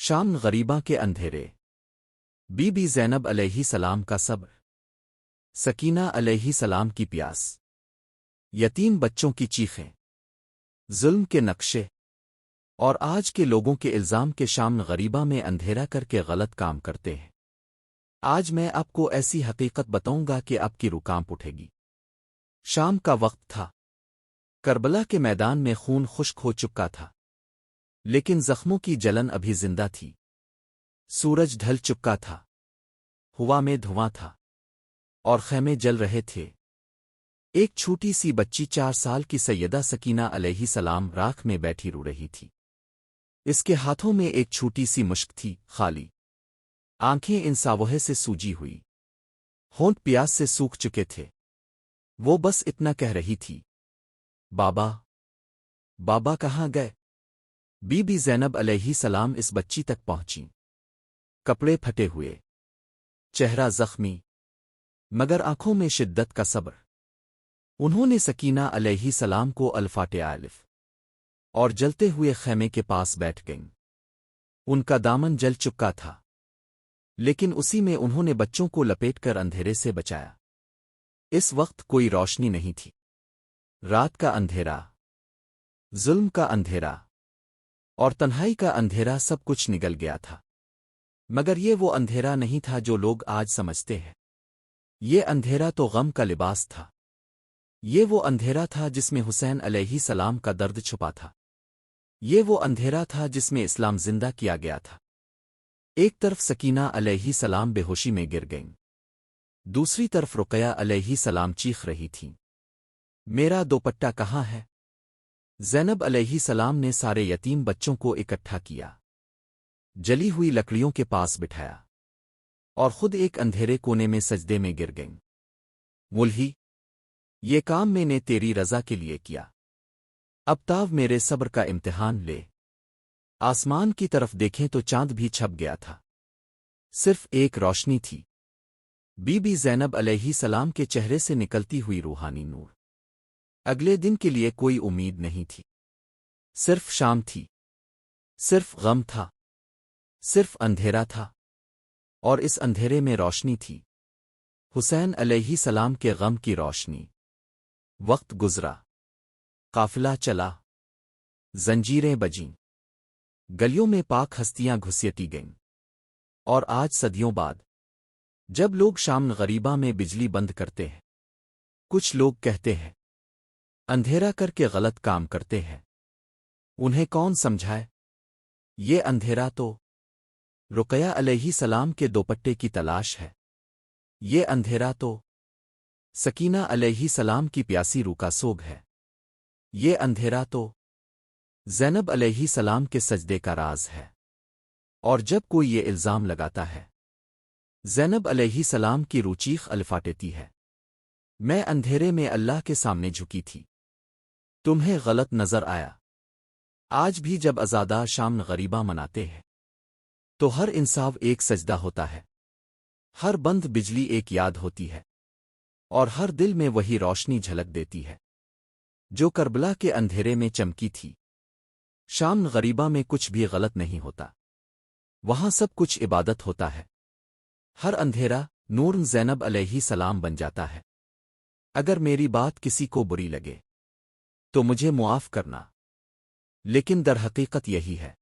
شام غریباں کے اندھیرے بی بی زینب علیہ السلام کا صبر، سکینہ علیہ السلام کی پیاس، یتیم بچوں کی چیخیں، ظلم کے نقشے اور آج کے لوگوں کے الزام کے شام غریبہ میں اندھیرا کر کے غلط کام کرتے ہیں۔ آج میں آپ کو ایسی حقیقت بتاؤں گا کہ آپ کی روح کانپ اٹھے گی۔ شام کا وقت تھا، کربلا کے میدان میں خون خشک ہو چکا تھا، لیکن زخموں کی جلن ابھی زندہ تھی۔ سورج ڈھل چکا تھا، ہوا میں دھواں تھا، اور خیمے جل رہے تھے۔ ایک چھوٹی سی بچی 4 سال کی سیدہ سکینہ علیہ السلام راکھ میں بیٹھی رو رہی تھی۔ اس کے ہاتھوں میں ایک چھوٹی سی مشک تھی، خالی آنکھیں ان ساوہے سے سوجی ہوئی، ہونٹ پیاس سے سوکھ چکے تھے۔ وہ بس اتنا کہہ رہی تھی، بابا، بابا کہاں گئے؟ بی بی زینب علیہ السلام اس بچی تک پہنچیں، کپڑے پھٹے ہوئے، چہرہ زخمی، مگر آنکھوں میں شدت کا صبر۔ انہوں نے سکینہ علیہ السلام کو الفاتحہ اور جلتے ہوئے خیمے کے پاس بیٹھ گئیں۔ ان کا دامن جل چکا تھا، لیکن اسی میں انہوں نے بچوں کو لپیٹ کر اندھیرے سے بچایا۔ اس وقت کوئی روشنی نہیں تھی، رات کا اندھیرا، ظلم کا اندھیرا اور تنہائی کا اندھیرا سب کچھ نگل گیا تھا۔ مگر یہ وہ اندھیرا نہیں تھا جو لوگ آج سمجھتے ہیں۔ یہ اندھیرا تو غم کا لباس تھا۔ یہ وہ اندھیرا تھا جس میں حسین علیہ السلام کا درد چھپا تھا۔ یہ وہ اندھیرا تھا جس میں اسلام زندہ کیا گیا تھا۔ ایک طرف سکینہ علیہ السلام بے ہوشی میں گر گئیں، دوسری طرف رقیہ علیہ السلام چیخ رہی تھیں، میرا دوپٹہ کہاں ہے؟ زینب علیہ السلام نے سارے یتیم بچوں کو اکٹھا کیا، جلی ہوئی لکڑیوں کے پاس بٹھایا، اور خود ایک اندھیرے کونے میں سجدے میں گر گئیں۔ ملہی، یہ کام میں نے تیری رضا کے لیے کیا، اب تاو میرے صبر کا امتحان لے۔ آسمان کی طرف دیکھیں تو چاند بھی چھپ گیا تھا، صرف ایک روشنی تھی، بی بی زینب علیہ السلام کے چہرے سے نکلتی ہوئی روحانی نور۔ اگلے دن کے لیے کوئی امید نہیں تھی، صرف شام تھی، صرف غم تھا، صرف اندھیرا تھا، اور اس اندھیرے میں روشنی تھی، حسین علیہ السلام کے غم کی روشنی۔ وقت گزرا، قافلہ چلا، زنجیریں بجیں، گلیوں میں پاک ہستیاں گھسیٹی گئیں، اور آج صدیوں بعد جب لوگ شام غریبہ میں بجلی بند کرتے ہیں، کچھ لوگ کہتے ہیں اندھیرا کر کے غلط کام کرتے ہیں، انہیں کون سمجھائے؟ یہ اندھیرا تو رقیہ علیہ السلام کے دوپٹے کی تلاش ہے، یہ اندھیرا تو سکینہ علیہ السلام کی پیاسی روح کا سوگ ہے، یہ اندھیرا تو زینب علیہ السلام کے سجدے کا راز ہے۔ اور جب کوئی یہ الزام لگاتا ہے، زینب علیہ السلام کی روح چیخ الفاٹتی ہے، میں اندھیرے میں اللہ کے سامنے جھکی تھی، تمہیں غلط نظر آیا۔ آج بھی جب ازادار شام غریبہ مناتے ہیں تو ہر انصاف ایک سجدہ ہوتا ہے، ہر بند بجلی ایک یاد ہوتی ہے، اور ہر دل میں وہی روشنی جھلک دیتی ہے جو کربلا کے اندھیرے میں چمکی تھی۔ شام غریبہ میں کچھ بھی غلط نہیں ہوتا، وہاں سب کچھ عبادت ہوتا ہے۔ ہر اندھیرا نور زینب علیہ السلام بن جاتا ہے۔ اگر میری بات کسی کو بری لگے تو مجھے معاف کرنا، لیکن در حقیقت یہی ہے۔